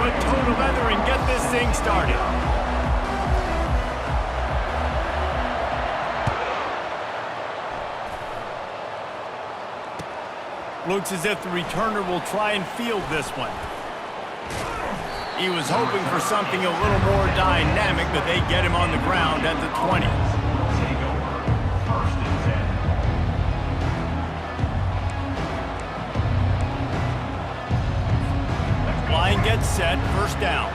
put toe to leather and get this thing started. Looks as if the returner will try and field this one. He was hoping for something a little more dynamic, but they get him on the ground at the 20. Line gets set, first down.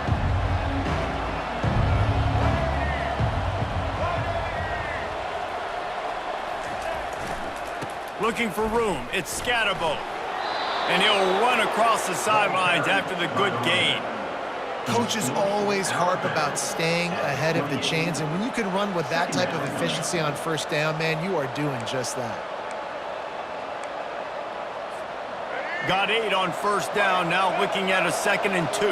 Looking for room, it's Scatterbo. And he'll run across the sidelines after the good gain. Coaches always harp about staying ahead of the chains, and when you can run with that type of efficiency on first down, man, you are doing just that. Got 8 on first down, now looking at a 2nd and 2.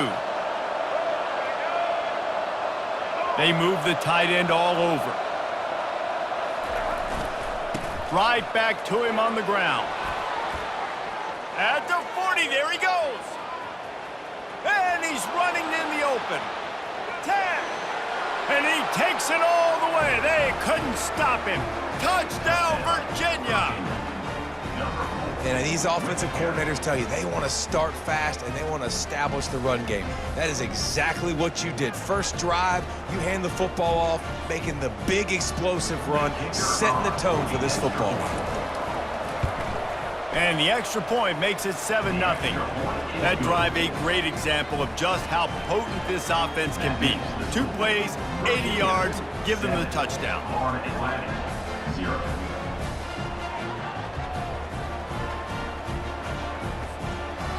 They move the tight end all over. Right back to him on the ground. At the 40, there he goes. And he's running in the open. 10. And he takes it all the way. They couldn't stop him. Touchdown, Virginia. And these offensive coordinators tell you they want to start fast and they want to establish the run game. That is exactly what you did. First drive, you hand the football off, making the big explosive run, setting the tone for this football game. And the extra point makes it 7-0. That drive a great example of just how potent this offense can be. 2 plays, 80 yards, give them the touchdown.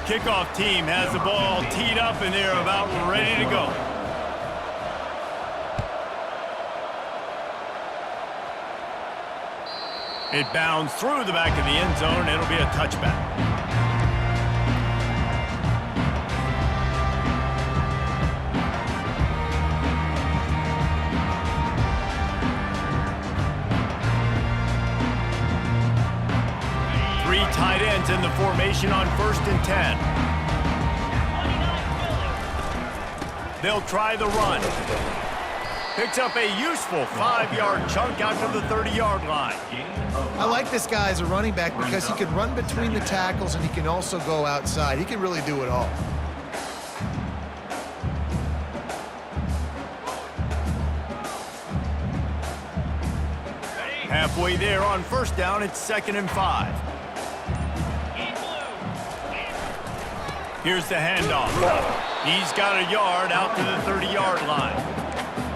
Kickoff team has the ball teed up and they're about ready to go. It bounds through the back of the end zone. It'll be a touchback. Three tight ends in the formation on 1st and 10. They'll try the run. Picks up a useful 5-yard chunk out to the 30-yard line. I like this guy as a running back because he can run between the tackles and he can also go outside. He can really do it all. Halfway there on first down, it's 2nd and 5. Here's the handoff. He's got a yard out to the 30-yard line.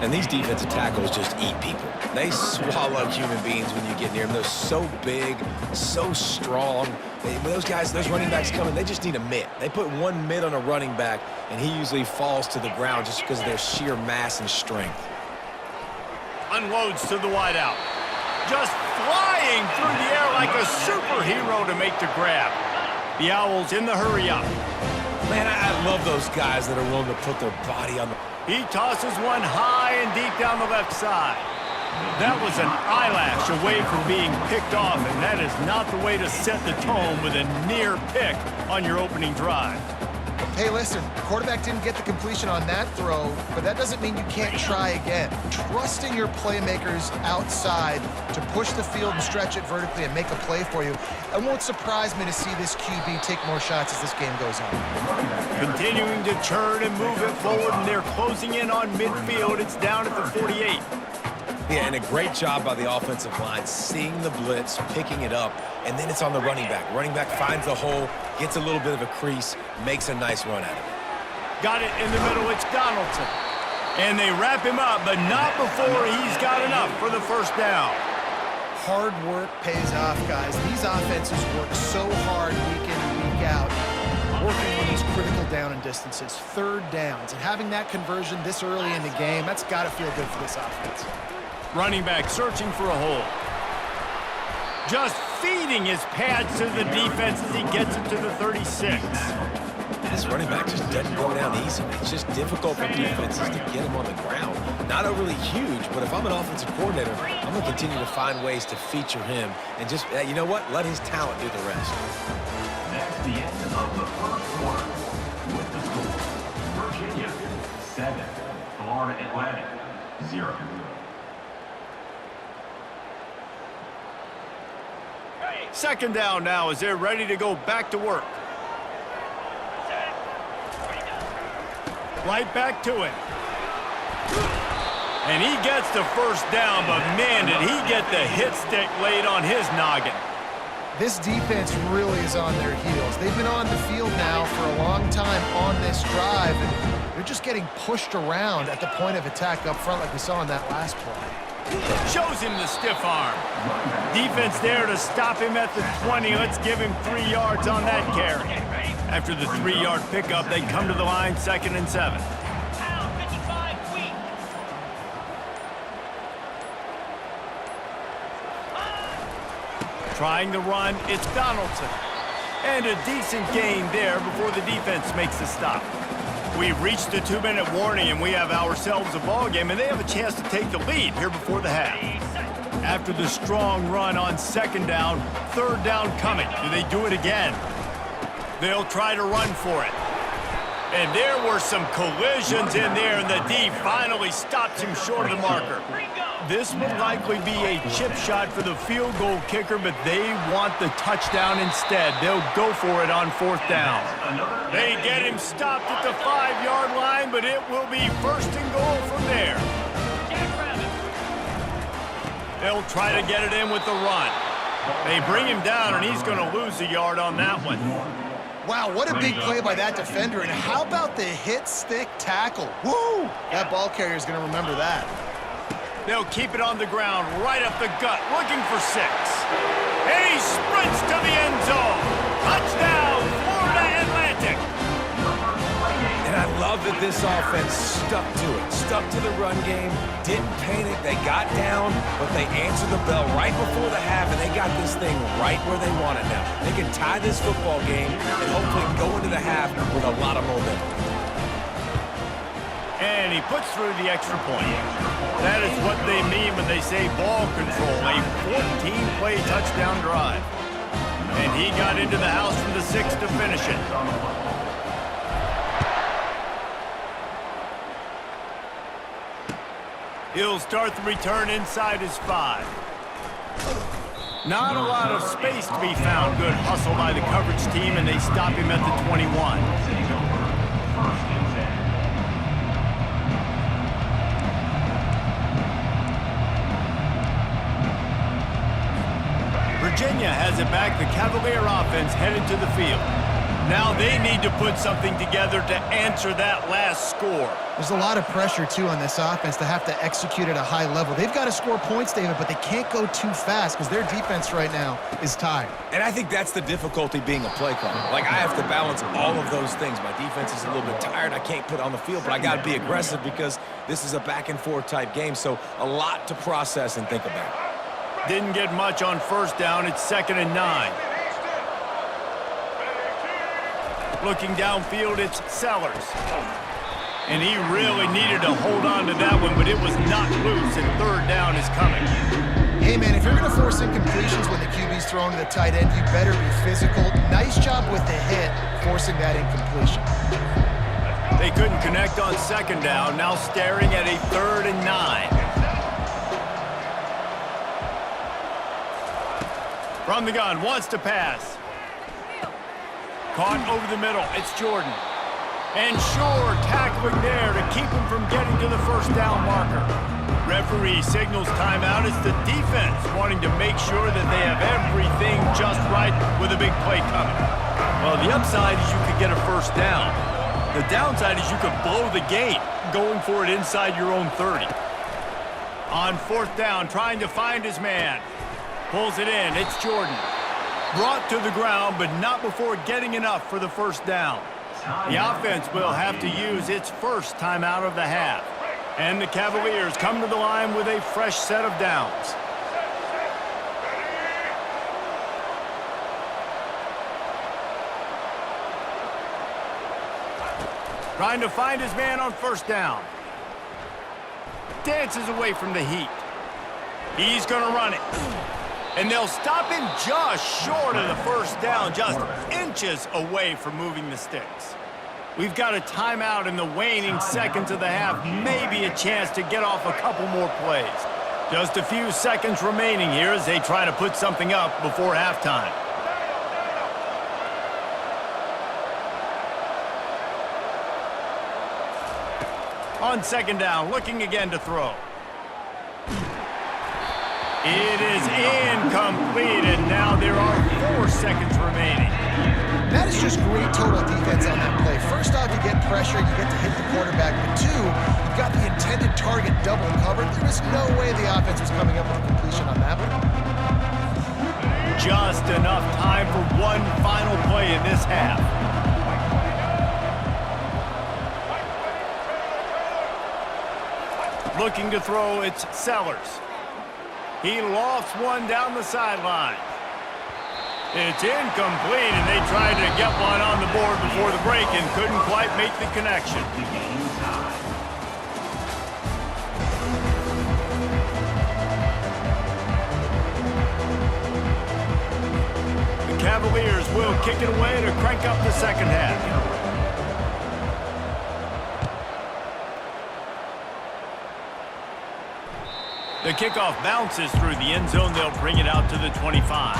And these defensive tackles just eat people. They swallow human beings when you get near them. They're so big, so strong. When those guys, those running backs come in, they just need a mitt. They put one mitt on a running back, and he usually falls to the ground just because of their sheer mass and strength. Unloads to the wideout. Just flying through the air like a superhero to make the grab. The Owls in the hurry-up. Man, I love those guys that are willing to put their body on the... He tosses one high and deep down the left side. That was an eyelash away from being picked off, and that is not the way to set the tone with a near pick on your opening drive. Hey, listen, the quarterback didn't get the completion on that throw, but that doesn't mean you can't try again. Trusting your playmakers outside to push the field and stretch it vertically and make a play for you. It won't surprise me to see this QB take more shots as this game goes on. Continuing to turn and move it forward, and they're closing in on midfield. It's down at the 48. Yeah, and a great job by the offensive line, seeing the blitz, picking it up, and then it's on the running back. Running back finds the hole, gets a little bit of a crease, makes a nice run out of it. Got it in the middle, it's Donaldson. And they wrap him up, but not before he's got enough for the first down. Hard work pays off, guys. These offenses work so hard week in and week out, working on these critical down and distances, 3rd downs, and having that conversion this early in the game, that's got to feel good for this offense. Running back searching for a hole. Just feeding his pads to the defense as he gets it to the 36. This running back just doesn't go down easy. It's just difficult for defenses to get him on the ground. Not overly huge, but if I'm an offensive coordinator, I'm going to continue to find ways to feature him and just, you know what, let his talent do the rest. That's the end of the first quarter. With the score, Virginia Virginia 7, Florida Atlantic 0. Second down now as they're ready to go back to work. Right back to him. And he gets the first down, but man, did he get the hit stick laid on his noggin. This defense really is on their heels. They've been on the field now for a long time on this drive, and they're just getting pushed around at the point of attack up front like we saw in that last play. Shows him the stiff arm. Defense there to stop him at the 20. Let's give him 3 yards on that carry. After the 3-yard pickup, they come to the line, 2nd and 7. Trying to run, it's Donaldson. And a decent gain there before the defense makes the stop. We've reached the 2-minute warning, and we have ourselves a ball game, and they have a chance to take the lead here before the half. After the strong run on 2nd down, 3rd down coming. Do they do it again? They'll try to run for it. And there were some collisions in there, and the D finally stops him short of the marker. This would likely be a chip shot for the field goal kicker, but they want the touchdown instead. They'll go for it on 4th down. They get him stopped at the 5-yard line, but it will be 1st and goal from there. They'll try to get it in with the run. They bring him down, and he's going to lose a yard on that one. Wow, what a big play by that defender, and how about the hit stick tackle? Woo! That ball carrier is going to remember that. They'll keep it on the ground, right up the gut, looking for 6. And he sprints to the end zone. Touchdown, Florida Atlantic. And I love that this offense stuck to it, stuck to the run game, didn't panic. They got down, but they answered the bell right before the half, and they got this thing right where they want it now. They can tie this football game and hopefully go into the half with a lot of momentum. And he puts through the extra point. That is what they mean when they say ball control, a 14-play touchdown drive. And he got into the house from the 6 to finish it. He'll start the return inside his 5. Not a lot of space to be found. Good hustle by the coverage team, and they stop him at the 21. Virginia has it back. The Cavalier offense headed to the field. Now they need to put something together to answer that last score. There's a lot of pressure, too, on this offense to have to execute at a high level. They've got to score points, David, but they can't go too fast because their defense right now is tired. And I think that's the difficulty being a play caller. Like, I have to balance all of those things. My defense is a little bit tired. I can't put on the field, but I got to be aggressive because this is a back-and-forth type game, so a lot to process and think about. Didn't get much on 1st down. It's 2nd and 9. Looking downfield, it's Sellers. And he really needed to hold on to that one, but it was not loose, and 3rd down is coming. Hey, man, if you're going to force incompletions when the QB's thrown to the tight end, you better be physical. Nice job with the hit, forcing that incompletion. They couldn't connect on 2nd down, now staring at a 3rd and 9. From the gun, wants to pass. Caught over the middle, it's Jordan. And Shore tackling there to keep him from getting to the 1st down marker. Referee signals timeout. It's the defense wanting to make sure that they have everything just right with a big play coming. Well, the upside is you could get a 1st down. The downside is you could blow the game going for it inside your own 30. On 4th down, trying to find his man. Pulls it in, it's Jordan. Brought to the ground, but not before getting enough for the 1st down. The offense will have to use its 1st timeout of the half. And the Cavaliers come to the line with a fresh set of downs. Trying to find his man on 1st down. Dances away from the heat. He's going to run it. And they'll stop him just short of the 1st down, just inches away from moving the sticks. We've got a timeout in the waning seconds of the half. Maybe a chance to get off a couple more plays. Just a few seconds remaining here as they try to put something up before halftime. On second down, looking again to throw. It is incomplete, and now there are 4 seconds remaining. That is just great total defense on that play. First off, you get pressure, you get to hit the quarterback, but 2, you've got the intended target double covered. There is no way the offense was coming up with a completion on that one. Just enough time for one final play in this half. Looking to throw, it's Sellers. He lofts one down the sideline. It's incomplete, and they tried to get one on the board before the break and couldn't quite make the connection. The Cavaliers will kick it away to crank up the second half. The kickoff bounces through the end zone. They'll bring it out to the 25.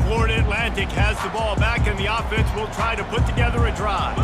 Florida Atlantic has the ball back, and the offense will try to put together a drive.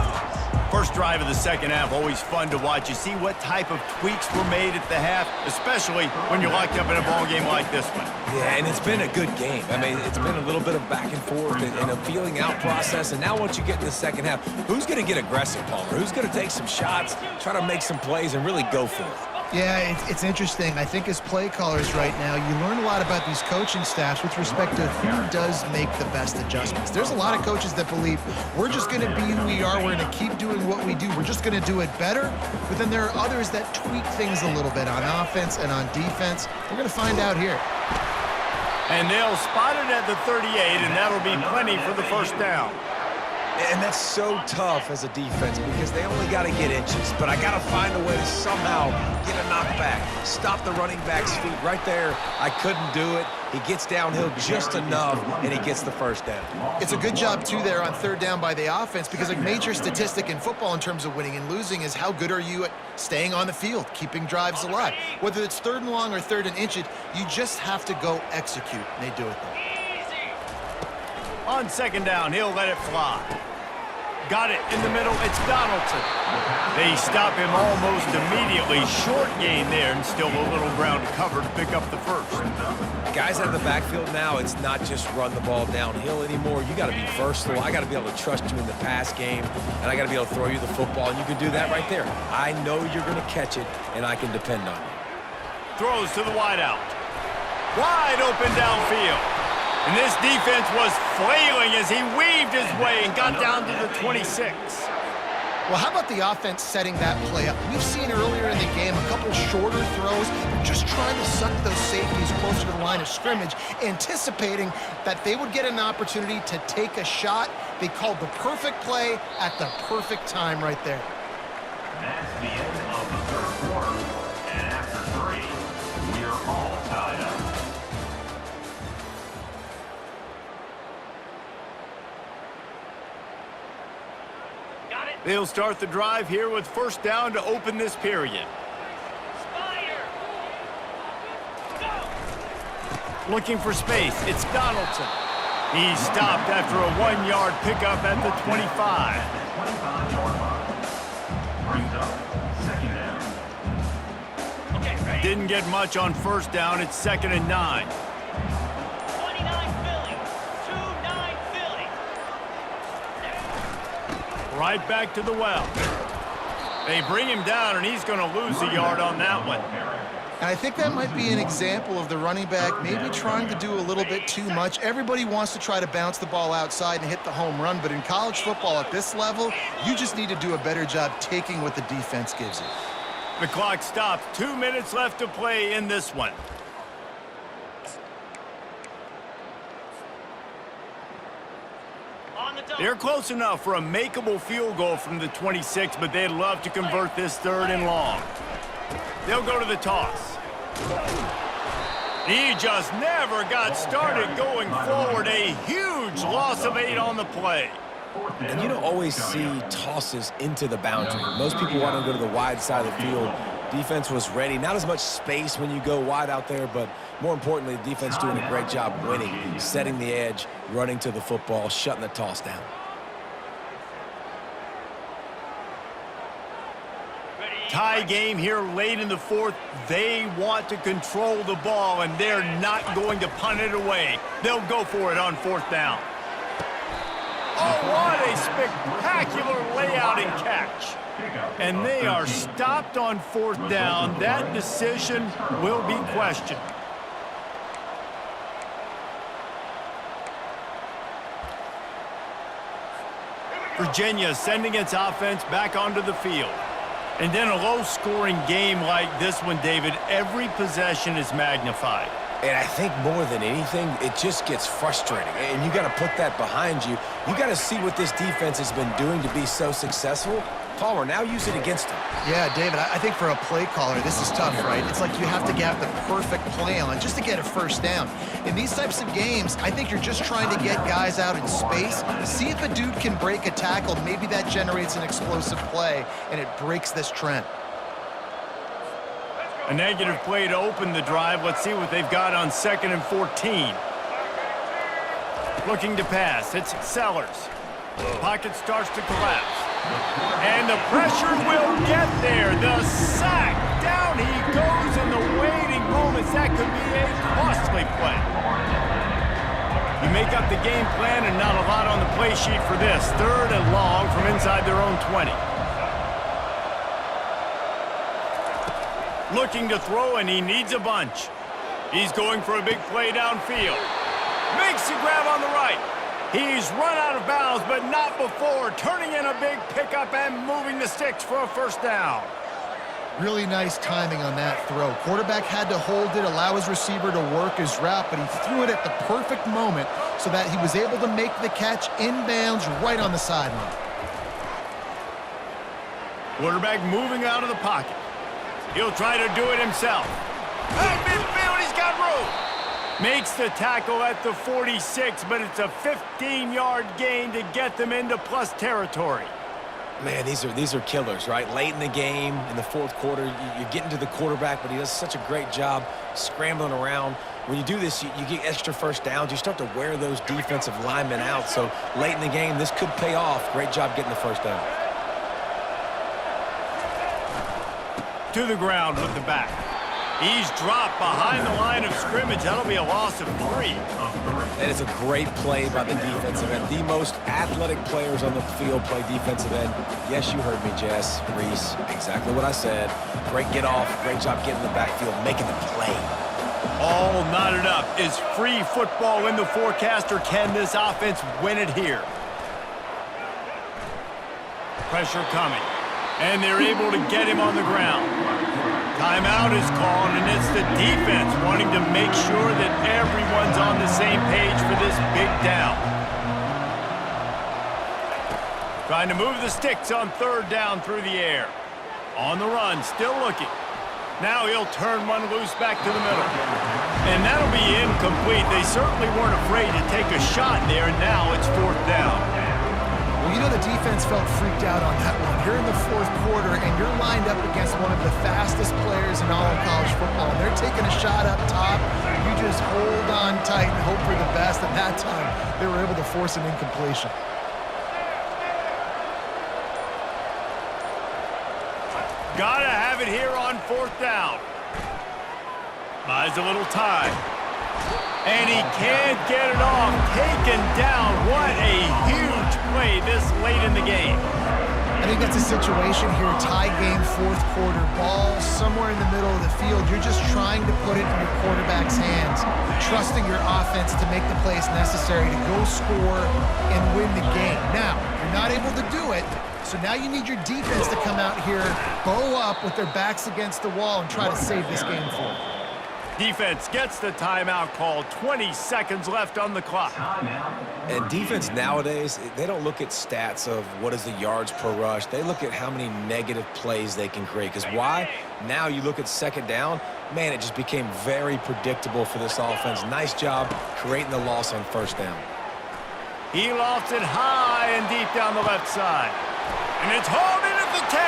First drive of the second half, always fun to watch. You see what type of tweaks were made at the half, especially when you're locked up in a ball game like this one. Yeah, and it's been a good game. I mean, it's been a little bit of back and forth and a feeling out process. And now once you get in the second half, who's going to get aggressive, Palmer? Who's going to take some shots, try to make some plays, and really go for it? Yeah, it's interesting. I think as play callers right now, you learn a lot about these coaching staffs with respect to who does make the best adjustments. There's a lot of coaches that believe we're just going to be who we are. We're going to keep doing what we do. We're just going to do it better. But then there are others that tweak things a little bit on offense and on defense. We're going to find out here. And they'll spot it at the 38, and that'll be plenty for the first down. And that's so tough as a defense because they only got to get inches. But I got to find a way to somehow get a knockback, stop the running back's feet right there. I couldn't do it. He gets downhill just enough, and he gets the first down. It's a good job, too, there on third down by the offense because a major statistic in football in terms of winning and losing is how good are you at staying on the field, keeping drives alive. Whether it's third and long or third and inches, you just have to go execute, and they do it there. On second down, he'll let it fly. Got it in the middle. It's Donaldson. They stop him almost immediately. Short gain there, and still a little ground to cover to pick up the first. Guys out of the backfield now, it's not just run the ball downhill anymore. You got to be versatile. I got to be able to trust you in the pass game, and I got to be able to throw you the football, and you can do that right there. I know you're going to catch it, and I can depend on you. Throws to the wideout. Wide open downfield. And this defense was flailing as he weaved his way and got down to the 26. Well, how about the offense setting that play up? We've seen earlier in the game a couple shorter throws, just trying to suck those safeties closer to the line of scrimmage, anticipating that they would get an opportunity to take a shot. They called the perfect play at the perfect time right there. That's the end of the third quarter. And after 3, we are all tied up. They'll start the drive here with first down to open this period. Looking for space, it's Donaldson. He's stopped after a 1-yard pickup at the 25. Brings up second down. Didn't get much on first down. It's 2nd and 9. Right back to the well. They bring him down, and he's going to lose a yard on that one. And I think that might be an example of the running back maybe trying to do a little bit too much. Everybody wants to try to bounce the ball outside and hit the home run, but in college football at this level, you just need to do a better job taking what the defense gives you. The clock stops. 2 minutes left to play in this one. They're close enough for a makeable field goal from the 26, but they'd love to convert this 3rd and long. They'll go to the toss. He just never got started going forward. A huge loss of 8 on the play. And you don't always see tosses into the boundary. Most people want to go to the wide side of the field. Defense was ready. Not as much space when you go wide out there, but more importantly, the defense doing a great job winning, setting the edge, running to the football, shutting the toss down. Tie game here late in the fourth. They want to control the ball, and they're not going to punt it away. They'll go for it on 4th down. Oh, what a spectacular layout and catch. And they are stopped on 4th down. That decision will be questioned. Virginia sending its offense back onto the field. And then a low-scoring game like this one, David, every possession is magnified. And I think more than anything, it just gets frustrating. And you got to put that behind you. You got to see what this defense has been doing to be so successful. Palmer, now use it against him. Yeah, David, I think for a play caller, this is tough, right? It's like you have to get the perfect play on just to get a 1st down. In these types of games, I think you're just trying to get guys out in space, see if a dude can break a tackle. Maybe that generates an explosive play, and it breaks this trend. A negative play to open the drive. Let's see what they've got on 2nd and 14. Looking to pass. It's Sellers. Pocket starts to collapse. And the pressure will get there. The sack. Down he goes in the waiting moments. That could be a costly play. You make up the game plan and not a lot on the play sheet for this. 3rd and long from inside their own 20. Looking to throw, and he needs a bunch. He's going for a big play downfield. Makes the grab on the right. He's run out of bounds, but not before. Turning in a big pickup and moving the sticks for a 1st down. Really nice timing on that throw. Quarterback had to hold it, allow his receiver to work his route, but he threw it at the perfect moment so that he was able to make the catch inbounds right on the sideline. Quarterback moving out of the pocket. He'll try to do it himself. At midfield, he's got room. Makes the tackle at the 46, but it's a 15-yard gain to get them into plus territory. Man, these are killers, right? Late in the game, in the 4th quarter, you're getting to the quarterback, but he does such a great job scrambling around. When you do this, you get extra 1st downs. You start to wear those defensive linemen out. So late in the game, this could pay off. Great job getting the 1st down. To the ground with the back. He's dropped behind the line of scrimmage. That'll be a loss of 3. And it's a great play by the defensive end. The most athletic players on the field play defensive end. Yes, you heard me, Jess, Reese. Exactly what I said. Great get off. Great job getting in the backfield, making the play. All knotted up. Is free football in the forecast, or can this offense win it here? Pressure coming. And they're able to get him on the ground. Timeout is called, and it's the defense wanting to make sure that everyone's on the same page for this big down. Trying to move the sticks on 3rd down through the air. On the run, still looking. Now he'll turn one loose back to the middle. And that'll be incomplete. They certainly weren't afraid to take a shot there, and now it's 4th down. Well, you know the defense felt freaked out on that one. You're in the 4th quarter, and you're lined up against one of the fastest players in all of college football. They're taking a shot up top. You just hold on tight and hope for the best. At that time, they were able to force an incompletion. Gotta have it here on 4th down. Buys a little time. And he can't get it off. Taken down. What a huge play this late in the game. I think that's a situation here. Tie game, 4th quarter. Ball somewhere in the middle of the field. You're just trying to put it in your quarterback's hands, trusting your offense to make the plays necessary to go score and win the game. Now, you're not able to do it, so now you need your defense to come out here, bow up with their backs against the wall, and try to save this game for you. Defense gets the timeout called. 20 seconds left on the clock. And defense nowadays, they don't look at stats of what is the yards per rush. They look at how many negative plays they can create. Because why? Now you look at second down, man, it just became very predictable for this offense. Nice job creating the loss on first down. He lofts it high and deep down the left side. And it's hauled in at the 10.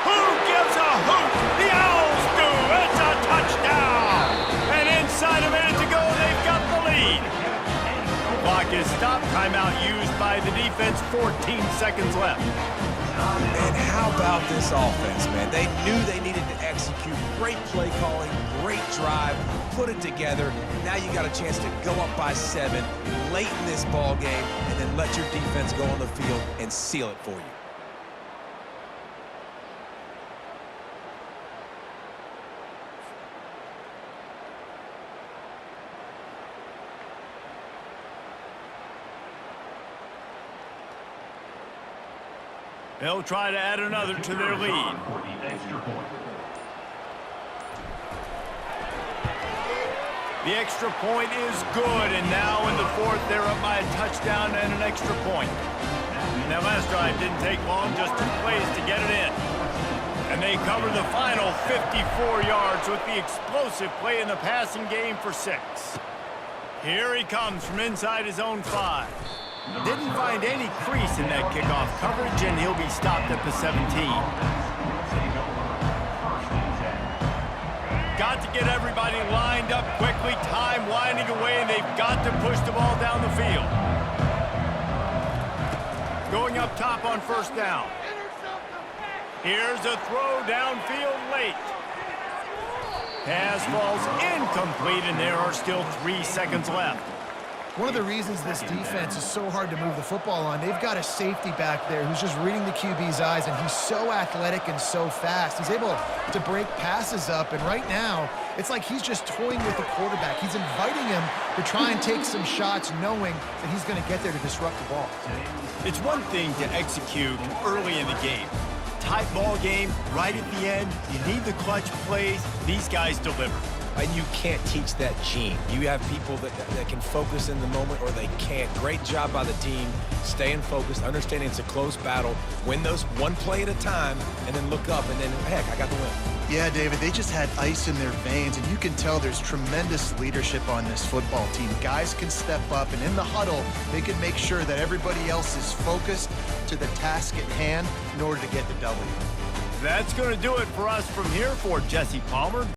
Who gives a hoot? The Owls do. It's a touchdown. And inside a minute to go, they've got the lead. Clock is stopped. Timeout used by the defense. 14 seconds left. And how about this offense, man? They knew they needed to execute. Great play calling, great drive, put it together. Now you got a chance to go up by 7 late in this ball game and then let your defense go on the field and seal it for you. They'll try to add another to their lead. The extra point is good, and now in the fourth, they're up by a touchdown and an extra point. Now, last drive didn't take long, just 2 plays to get it in. And they cover the final 54 yards with the explosive play in the passing game for 6. Here he comes from inside his own 5. Didn't find any crease in that kickoff coverage, and he'll be stopped at the 17. Got to get everybody lined up quickly, time winding away, and they've got to push the ball down the field. Going up top on first down. Here's a throw downfield late. Pass falls incomplete, and there are still 3 seconds left. One of the reasons this defense is so hard to move the football on, they've got a safety back there who's just reading the QB's eyes, and he's so athletic and so fast. He's able to break passes up, and right now, it's like he's just toying with the quarterback. He's inviting him to try and take some shots, knowing that he's going to get there to disrupt the ball. It's one thing to execute early in the game. Tight ball game, right at the end, you need the clutch plays. These guys deliver. And you can't teach that gene. You have people that can focus in the moment or they can't. Great job by the team, staying focused, understanding it's a close battle, win those 1 play at a time, and then look up, and then, heck, I got the win. Yeah, David, they just had ice in their veins, and you can tell there's tremendous leadership on this football team. Guys can step up, and in the huddle, they can make sure that everybody else is focused to the task at hand in order to get the W. That's going to do it for us from here for Jesse Palmer.